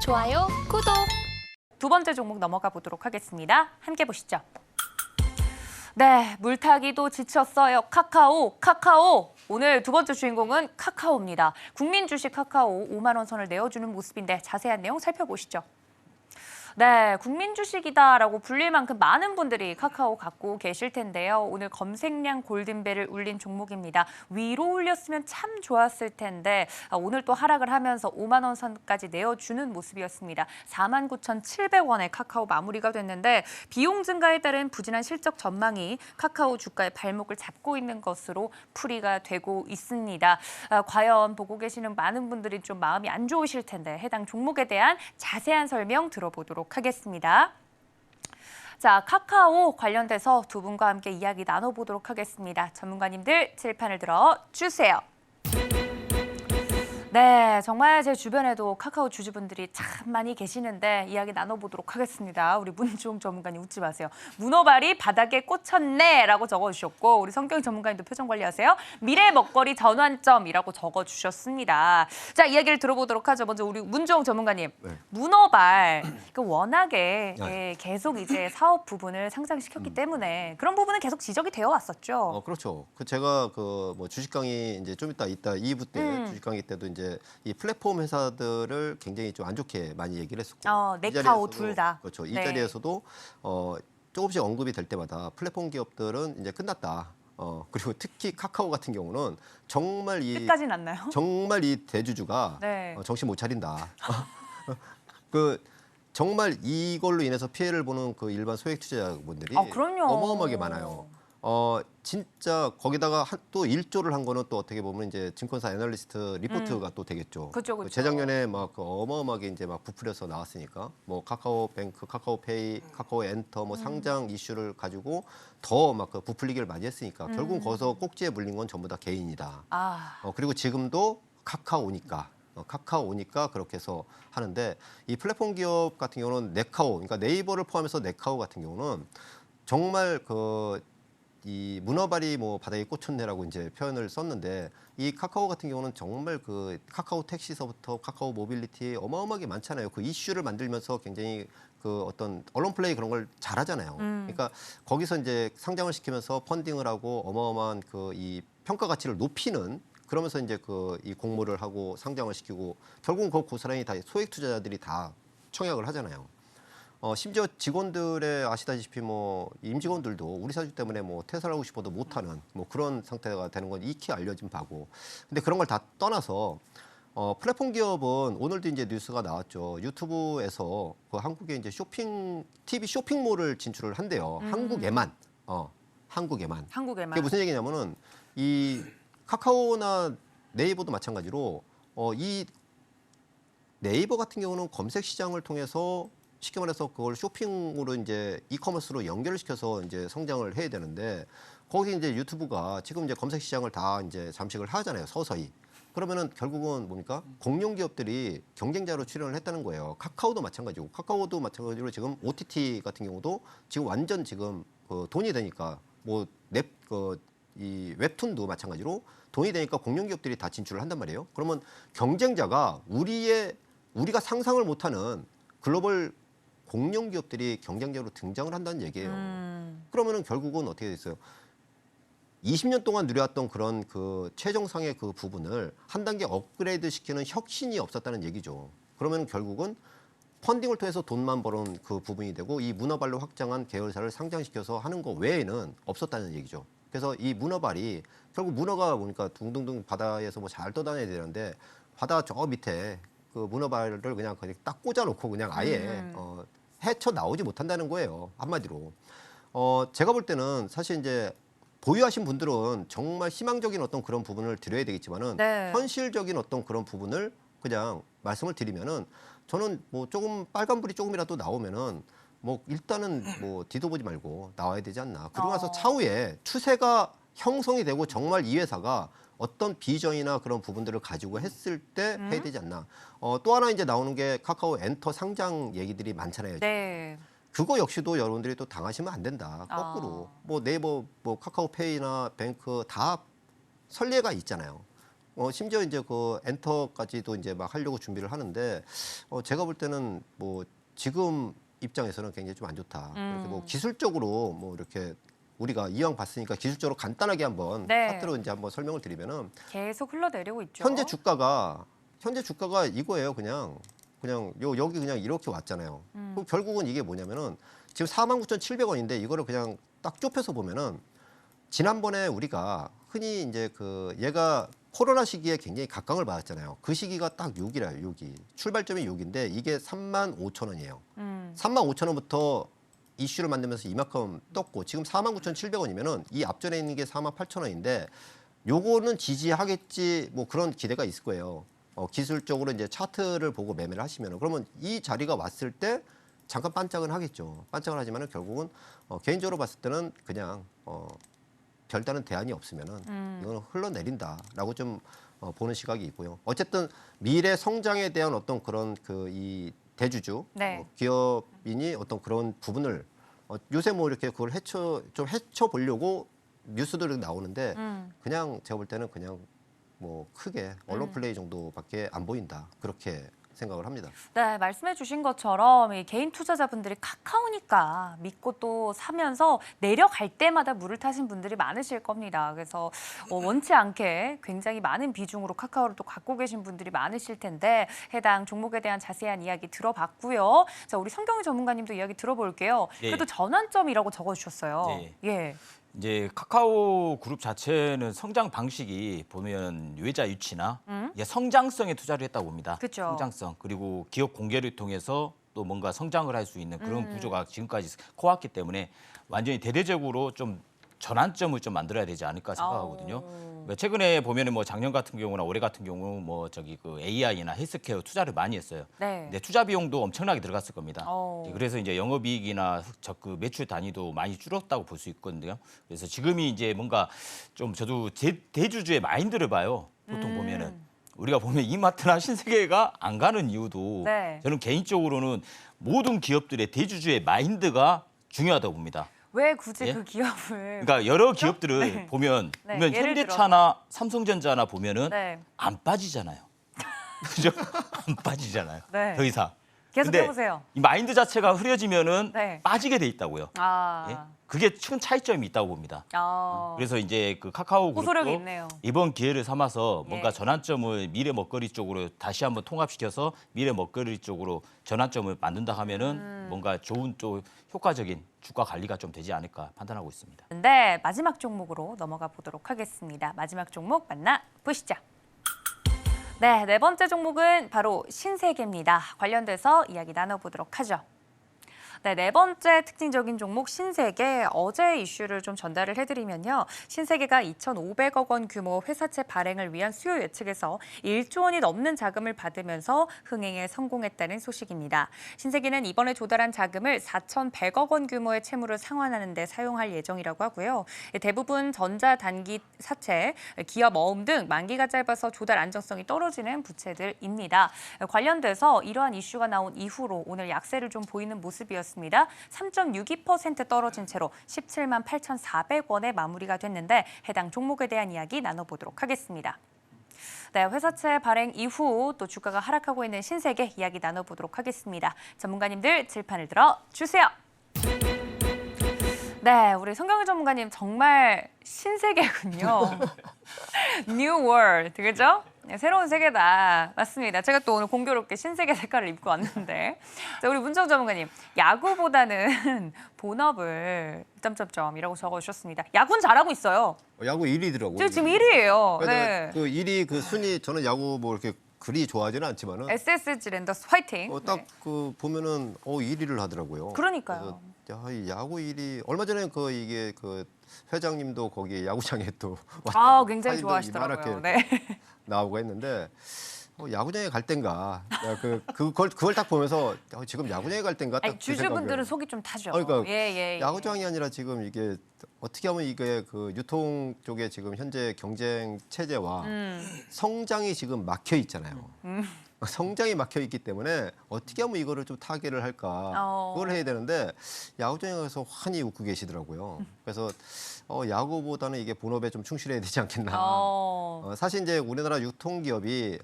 좋아요, 구독. 두 번째 종목 넘어가 보도록 하겠습니다. 함께 보시죠. 네, 물타기도 지쳤어요. 카카오. 오늘 두 번째 주인공은 카카오입니다. 국민 주식 카카오 5만 원 선을 내어주는 모습인데 자세한 내용 살펴보시죠. 네, 국민 주식이다라고 불릴 만큼 많은 분들이 카카오 갖고 계실 텐데요. 오늘 검색량 골든벨을 울린 종목입니다. 위로 올렸으면 참 좋았을 텐데 오늘 또 하락을 하면서 5만 원 선까지 내어주는 모습이었습니다. 49,700원에 카카오 마무리가 됐는데 비용 증가에 따른 부진한 실적 전망이 카카오 주가의 발목을 잡고 있는 것으로 풀이가 되고 있습니다. 과연 보고 계시는 많은 분들이 좀 마음이 안 좋으실 텐데 해당 종목에 대한 자세한 설명 들어보도록 하겠습니다. 자, 카카오 관련돼서 두 분과 함께 이야기 나눠보도록 하겠습니다. 전문가님들 칠판을 들어 주세요. 네, 정말 제 주변에도 카카오 주주분들이 참 많이 계시는데 이야기 나눠보도록 하겠습니다. 우리 문종 전문가님 웃지 마세요. 문어발이 바닥에 꽂혔네라고 적어주셨고 우리 성경 전문가님도 표정 관리하세요. 미래 먹거리 전환점이라고 적어주셨습니다. 자, 이야기를 들어보도록 하죠. 먼저 우리 문종 전문가님. 네. 문어발 워낙에 계속 이제 사업 부분을 상장시켰기 때문에 그런 부분은 계속 지적이 되어 왔었죠. 그렇죠. 제가 뭐 주식 강의 이제 좀 이따 2부 때 주식 강의 때도 이제 이 플랫폼 회사들을 굉장히 좀 안 좋게 많이 얘기를 했었고 네카오 둘 다. 그렇죠. 이 네. 자리에서도 조금씩 언급이 될 때마다 플랫폼 기업들은 이제 끝났다. 그리고 특히 카카오 같은 경우는 정말 끝까지는 안 나요? 정말 이 대주주가 네. 정신 못 차린다. 정말 이걸로 인해서 피해를 보는 그 일반 소액 투자자분들이 그럼요. 어마어마하게 많아요. 진짜 거기다가 또 1조를 한 거는 또 어떻게 보면 이제 증권사 애널리스트 리포트가 또 되겠죠. 그죠. 재작년에 막 어마어마하게 이제 막 부풀려서 나왔으니까 뭐 카카오뱅크, 카카오페이, 카카오엔터 뭐 상장 이슈를 가지고 더 막 그 부풀리기를 많이 했으니까 결국 거기서 꼭지에 물린 건 전부 다 개인이다. 그리고 지금도 카카오니까 그렇게 해서 하는데 이 플랫폼 기업 같은 경우는 네카오, 그러니까 네이버를 포함해서 네카오 같은 경우는 정말 이 문어발이 뭐 바닥에 꽂혔네라고 이제 표현을 썼는데 이 카카오 같은 경우는 정말 그 카카오 택시서부터 카카오 모빌리티 어마어마하게 많잖아요. 그 이슈를 만들면서 굉장히 그 어떤 언론 플레이 그런 걸 잘하잖아요. 그러니까 거기서 이제 상장을 시키면서 펀딩을 하고 어마어마한 그 이 평가 가치를 높이는 그러면서 이제 이 공모를 하고 상장을 시키고 결국은 그 고스란히 다 소액 투자자들이 다 청약을 하잖아요. 심지어 직원들의 아시다시피 뭐 임직원들도 우리 사주 때문에 뭐 퇴사를 하고 싶어도 못하는 뭐 그런 상태가 되는 건 익히 알려진 바고. 근데 그런 걸 다 떠나서 플랫폼 기업은 오늘도 이제 뉴스가 나왔죠. 유튜브에서 그 한국에 이제 TV 쇼핑몰을 진출을 한대요. 한국에만. 그게 무슨 얘기냐면은 이 카카오나 네이버도 마찬가지로 이 네이버 같은 경우는 검색 시장을 통해서 쉽게 말해서 그걸 쇼핑으로 이제 이커머스로 연결을 시켜서 이제 성장을 해야 되는데 거기 이제 유튜브가 지금 이제 검색 시장을 다 이제 잠식을 하잖아요. 서서히. 그러면은 결국은 뭡니까? 공룡 기업들이 경쟁자로 출연을 했다는 거예요. 카카오도 마찬가지고 카카오도 마찬가지로 지금 OTT 같은 경우도 지금 완전 지금 돈이 되니까 뭐 이 웹툰도 마찬가지로 돈이 되니까 공룡 기업들이 다 진출을 한단 말이에요. 그러면 경쟁자가 우리가 상상을 못하는 글로벌 공룡 기업들이 경쟁자로 등장을 한다는 얘기예요. 그러면은 결국은 어떻게 됐어요? 20년 동안 누려왔던 그런 그 최정상의 그 부분을 한 단계 업그레이드 시키는 혁신이 없었다는 얘기죠. 그러면 결국은 펀딩을 통해서 돈만 버는 그 부분이 되고 이 문어발로 확장한 계열사를 상장시켜서 하는 거 외에는 없었다는 얘기죠. 그래서 이 문어발이 결국 문어가 보니까 둥둥둥 바다에서 뭐 잘 떠다녀야 되는데 바다 저 밑에 그 문어발을 그냥 딱 꽂아놓고 그냥 아예 헤쳐 나오지 못한다는 거예요. 한마디로. 제가 볼 때는 사실 이제 보유하신 분들은 정말 희망적인 어떤 그런 부분을 드려야 되겠지만은 현실적인 어떤 그런 부분을 그냥 말씀을 드리면은 저는 뭐 조금 빨간불이 조금이라도 나오면은 뭐 일단은 뭐 뒤도 보지 말고 나와야 되지 않나. 그러고 나서 차후에 추세가 형성이 되고 정말 이 회사가 어떤 비전이나 그런 부분들을 가지고 했을 때 해야 되지 않나. 또 하나 이제 나오는 게 카카오 엔터 상장 얘기들이 많잖아요. 네. 그거 역시도 여러분들이 또 당하시면 안 된다. 거꾸로. 뭐 네이버, 뭐 카카오페이나 뱅크 다 선례가 있잖아요. 심지어 이제 그 엔터까지도 이제 막 하려고 준비를 하는데 제가 볼 때는 뭐 지금 입장에서는 굉장히 좀 안 좋다. 이렇게 뭐 기술적으로 뭐 이렇게 우리가 이왕 봤으니까 기술적으로 간단하게 한번 네. 차트로 이제 한번 설명을 드리면은 계속 흘러내리고 있죠. 현재 주가가 이거예요. 그냥 여기 그냥 이렇게 왔잖아요. 그럼 결국은 이게 뭐냐면은 지금 49,700원인데 이거를 그냥 딱 좁혀서 보면은 지난번에 우리가 흔히 이제 그 얘가 코로나 시기에 굉장히 각광을 받았잖아요. 그 시기가 딱 6이라요. 6이. 출발점이 6인데 이게 35,000원이에요. 35,000원부터 이슈를 만들면서 이만큼 떴고 지금 49,700원이면은 이 앞전에 있는 게 48,000원인데 요거는 지지하겠지 뭐 그런 기대가 있을 거예요. 기술적으로 이제 차트를 보고 매매를 하시면은 그러면 이 자리가 왔을 때 잠깐 반짝은 하겠죠. 반짝은 하지만은 결국은 개인적으로 봤을 때는 그냥 별다른 대안이 없으면은 이거는 흘러내린다라고 좀 보는 시각이 있고요. 어쨌든 미래 성장에 대한 어떤 그런 그 이 대주주 네. 기업인이 어떤 그런 부분을 요새 뭐 이렇게 그걸 헤쳐 보려고 뉴스들이 나오는데 그냥 제가 볼 때는 그냥 뭐 크게 언론 플레이 정도밖에 안 보인다 그렇게 생각을 합니다. 네, 말씀해 주신 것처럼 이 개인 투자자분들이 카카오니까 믿고 또 사면서 내려갈 때마다 물을 타신 분들이 많으실 겁니다. 그래서 원치 않게 굉장히 많은 비중으로 카카오를 또 갖고 계신 분들이 많으실 텐데 해당 종목에 대한 자세한 이야기 들어봤고요. 자, 우리 성경희 전문가님도 이야기 들어볼게요. 네. 그래도 전환점이라고 적어주셨어요. 네. 예. 이제 카카오 그룹 자체는 성장 방식이 보면 외자 유치나 이게 성장성에 투자를 했다고 봅니다. 그쵸. 성장성 그리고 기업 공개를 통해서 또 뭔가 성장을 할 수 있는 그런 구조가 지금까지 커왔기 때문에 완전히 대대적으로 좀 전환점을 좀 만들어야 되지 않을까 생각하거든요. 최근에 보면은 뭐 작년 같은 경우나 올해 같은 경우 뭐 저기 그 AI나 헬스케어 투자를 많이 했어요. 네. 근데 투자 비용도 엄청나게 들어갔을 겁니다. 오. 그래서 이제 영업이익이나 그 매출 단위도 많이 줄었다고 볼 수 있거든요. 그래서 지금이 이제 뭔가 좀 저도 대주주의 마인드를 봐요. 보통 보면은 우리가 보면 이마트나 신세계가 안 가는 이유도 네. 저는 개인적으로는 모든 기업들의 대주주의 마인드가 중요하다고 봅니다. 왜 굳이 예? 그 기업을 그러니까 여러 기업들을 네. 보면 네, 보면 예를 현대차나 삼성전자나 보면은 네. 안 빠지잖아요. 그죠? 안 빠지잖아요. 네. 더 이상. 계속 근데 해보세요. 이 마인드 자체가 흐려지면은 네. 빠지게 돼 있다고요. 아. 예? 그게 큰 차이점이 있다고 봅니다. 그래서 그래서 이제 그 카카오 호소력이 그룹도 있네요. 이번 기회를 삼아서 뭔가 예. 전환점을 미래 먹거리 쪽으로 다시 한번 통합시켜서 미래 먹거리 쪽으로 전환점을 만든다 하면은 뭔가 좋은 또 효과적인 주가 관리가 좀 되지 않을까 판단하고 있습니다. 네, 마지막 종목으로 넘어가 보도록 하겠습니다. 마지막 종목 만나 보시죠. 네, 네 번째 종목은 바로 신세계입니다. 관련돼서 이야기 나눠보도록 하죠. 네, 네 번째 특징적인 종목 신세계 어제 이슈를 좀 전달을 해드리면요. 신세계가 2,500억 원 규모 회사채 발행을 위한 수요 예측에서 1조 원이 넘는 자금을 받으면서 흥행에 성공했다는 소식입니다. 신세계는 이번에 조달한 자금을 4,100억 원 규모의 채무를 상환하는 데 사용할 예정이라고 하고요. 대부분 전자 단기 사채, 기업 어음 등 만기가 짧아서 조달 안정성이 떨어지는 부채들입니다. 관련돼서 이러한 이슈가 나온 이후로 오늘 약세를 좀 보이는 모습이었습니다. 3.62% 떨어진 채로 17만 8,400원에 마무리가 됐는데 해당 종목에 대한 이야기 나눠보도록 하겠습니다. 네, 회사채 발행 이후 또 주가가 하락하고 있는 신세계 이야기 나눠보도록 하겠습니다. 전문가님들 질판을 들어 주세요. 네, 우리 성경희 전문가님 정말 신세계군요. New World, 그죠? 네, 새로운 세계다. 맞습니다. 제가 또 오늘 공교롭게 신세계 색깔을 입고 왔는데 자, 우리 문정 전문가님, 야구보다는 본업을 점점점이라고 적어주셨습니다. 야구는 잘하고 있어요. 야구 1위더라고요. 저 지금 1위예요. 그러니까 네. 그 1위 그 순위 저는 야구 뭐 이렇게 그리 좋아하지는 않지만은 SSG 랜더스 화이팅. 딱 네. 그 보면은 1위를 하더라고요. 그러니까요. 그래서 이 야구 1위 얼마 전에 그 이게 그 회장님도 거기 야구장에 또 굉장히 사진도 좋아하시더라고요. 이만하게 네. 나오고 했는데 야구장에 갈 땐가 그걸 딱 보면서 지금 야구장에 갈 땐가 딱 아니, 그 주주분들은 생각이 속이 좀 타죠. 그러니까 예. 야구장이 아니라 지금 이게 어떻게 하면 이게 그 유통 쪽에 지금 현재 경쟁 체제와 성장이 지금 막혀 있잖아요. 성장이 막혀 있기 때문에 어떻게 하면 이거를 좀 타개를 할까 그걸 해야 되는데 야구장에 가서 환히 웃고 계시더라고요. 그래서 야구보다는 이게 본업에 좀 충실해야 되지 않겠나. 사실 이제 우리나라 유통기업이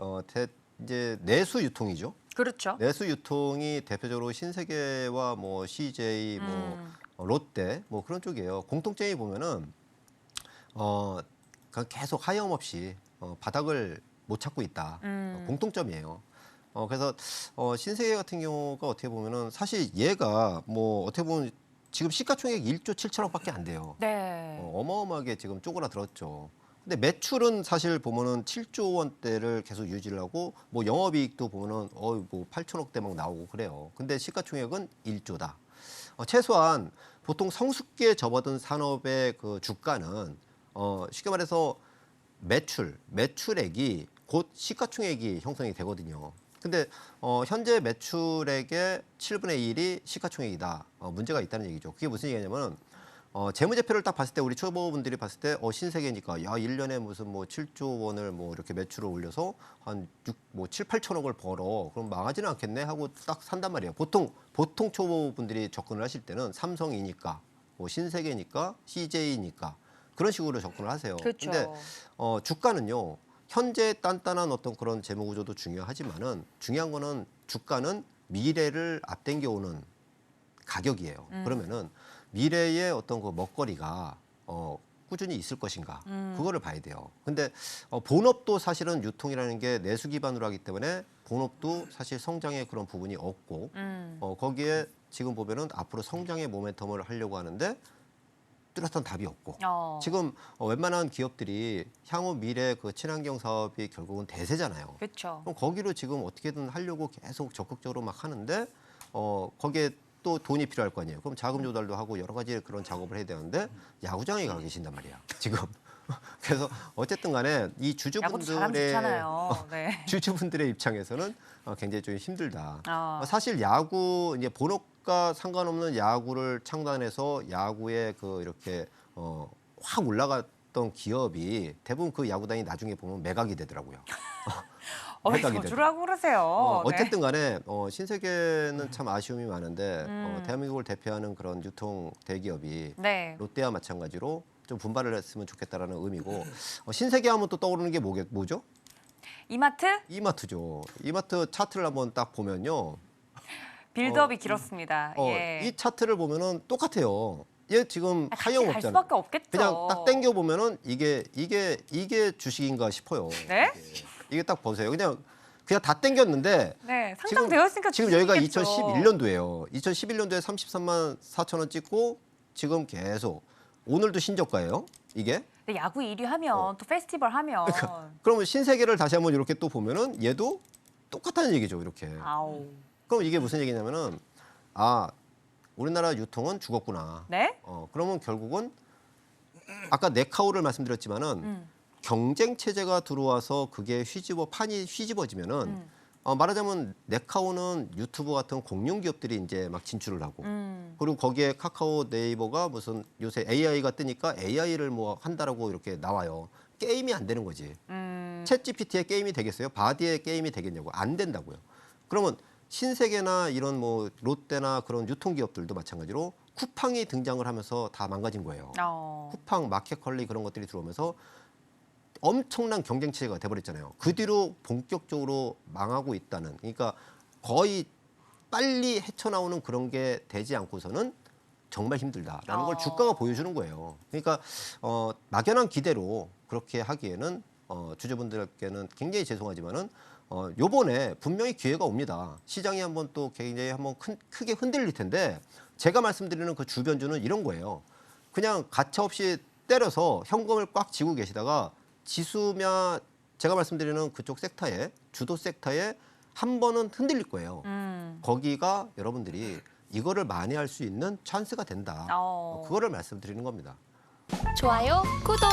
이제 내수 유통이죠. 그렇죠. 내수 유통이 대표적으로 신세계와 뭐 CJ, 뭐 롯데 뭐 그런 쪽이에요. 공통점이 보면은 그냥 계속 하염없이 바닥을 못 찾고 있다. 공통점이에요. 그래서 신세계 같은 경우가 어떻게 보면은 사실 얘가 뭐 어떻게 보면 지금 시가총액 1조 7천억밖에 안 돼요. 네. 어마어마하게 지금 쪼그라들었죠. 근데 매출은 사실 보면은 7조 원대를 계속 유지를 하고 뭐 영업이익도 보면은 뭐 8천억대 막 나오고 그래요. 근데 시가총액은 1조다. 최소한 보통 성숙기에 접어든 산업의 그 주가는 쉽게 말해서 매출액이 곧 시가총액이 형성이 되거든요. 근데 현재 매출액의 7분의 1이 시가총액이다. 문제가 있다는 얘기죠. 그게 무슨 얘기냐면 재무제표를 딱 봤을 때 우리 초보분들이 봤을 때 신세계니까 야 1년에 무슨 뭐 7조 원을 뭐 이렇게 매출을 올려서 한 7, 8천억을 벌어. 그럼 망하지는 않겠네 하고 딱 산단 말이에요. 보통 초보분들이 접근을 하실 때는 삼성이니까 뭐 신세계니까 CJ니까 그런 식으로 접근을 하세요. 그렇죠. 근데 주가는요. 현재 단단한 어떤 그런 재무 구조도 중요하지만은 중요한 거는 주가는 미래를 앞당겨 오는 가격이에요. 그러면은 미래의 어떤 그 먹거리가 꾸준히 있을 것인가 그거를 봐야 돼요. 근데 본업도 사실은 유통이라는 게 내수 기반으로 하기 때문에 본업도 사실 성장의 그런 부분이 없고 거기에 지금 보면은 앞으로 성장의 모멘텀을 하려고 하는데 뚜렷한 답이 없고 지금 웬만한 기업들이 향후 미래 그 친환경 사업이 결국은 대세잖아요. 그렇죠. 그럼 거기로 지금 어떻게든 하려고 계속 적극적으로 막 하는데 거기에 또 돈이 필요할 거 아니에요. 그럼 자금 조달도 하고 여러 가지 그런 작업을 해야 되는데 야구장에 가 계신단 말이야. 지금. 그래서 어쨌든 간에 이 야구도 잘하면 주주분들의 좋잖아요. 네. 주주분들의 입장에서는 굉장히 좀 힘들다. 아. 사실 야구 이제 본업과 상관없는 야구를 창단해서 야구에 그 이렇게 확 올라갔던 기업이 대부분 그 야구단이 나중에 보면 매각이 되더라고요. 매각이 저주라고 그러세요. 네. 어쨌든 간에 신세계는 참 아쉬움이 많은데 대한민국을 대표하는 그런 유통 대기업이 네. 롯데와 마찬가지로 좀 분발을 했으면 좋겠다라는 의미고 신세계 하면 또 떠오르는 게 뭐죠? 이마트 이마트죠. 이마트 차트를 한번 딱 보면요. 빌드업이 길었습니다. 예. 이 차트를 보면은 똑같아요. 얘 지금 같이 하영 갈 없잖아요. 수밖에 없겠죠. 그냥 딱 당겨 보면은 이게 주식인가 싶어요. 네? 이게 딱 보세요. 그냥 다 당겼는데 네, 상장되었으니까 지금 여기가 주식이겠죠. 2011년도예요. 2011년도에 33만 4천 원 찍고 지금 계속 오늘도 신저가예요. 이게. 근데 야구 1위 하면 또 페스티벌 하면 그러면 신세계를 다시 한번 이렇게 또 보면은 얘도 똑같다는 얘기죠. 이렇게. 아우. 그럼 이게 무슨 얘기냐면은 우리나라 유통은 죽었구나. 네? 그러면 결국은 아까 네카오를 말씀드렸지만은 경쟁 체제가 들어와서 그게 판이 휘집어지면은 말하자면 네카오는 유튜브 같은 공룡 기업들이 이제 막 진출을 하고 그리고 거기에 카카오 네이버가 무슨 요새 AI가 뜨니까 AI를 뭐 한다라고 이렇게 나와요. 게임이 안 되는 거지. 챗 GPT의 게임이 되겠어요? 바디의 게임이 되겠냐고. 안 된다고요. 그러면 신세계나 이런 뭐 롯데나 그런 유통기업들도 마찬가지로 쿠팡이 등장을 하면서 다 망가진 거예요. 쿠팡, 마켓컬리 그런 것들이 들어오면서 엄청난 경쟁 체제가 돼버렸잖아요. 그 뒤로 본격적으로 망하고 있다는. 그러니까 거의 빨리 헤쳐나오는 그런 게 되지 않고서는 정말 힘들다라는 걸 주가가 보여주는 거예요. 그러니까 막연한 기대로 그렇게 하기에는 주주분들께는 굉장히 죄송하지만은 요번에 분명히 기회가 옵니다. 시장이 한번 또 굉장히 한번 크게 흔들릴 텐데 제가 말씀드리는 그 주변주는 이런 거예요. 그냥 가차없이 때려서 현금을 꽉 쥐고 계시다가 지수며 제가 말씀드리는 그쪽 섹터에 주도 섹터에 한 번은 흔들릴 거예요. 거기가 여러분들이 이거를 만회할 수 있는 찬스가 된다. 그거를 말씀드리는 겁니다. 좋아요, 구독.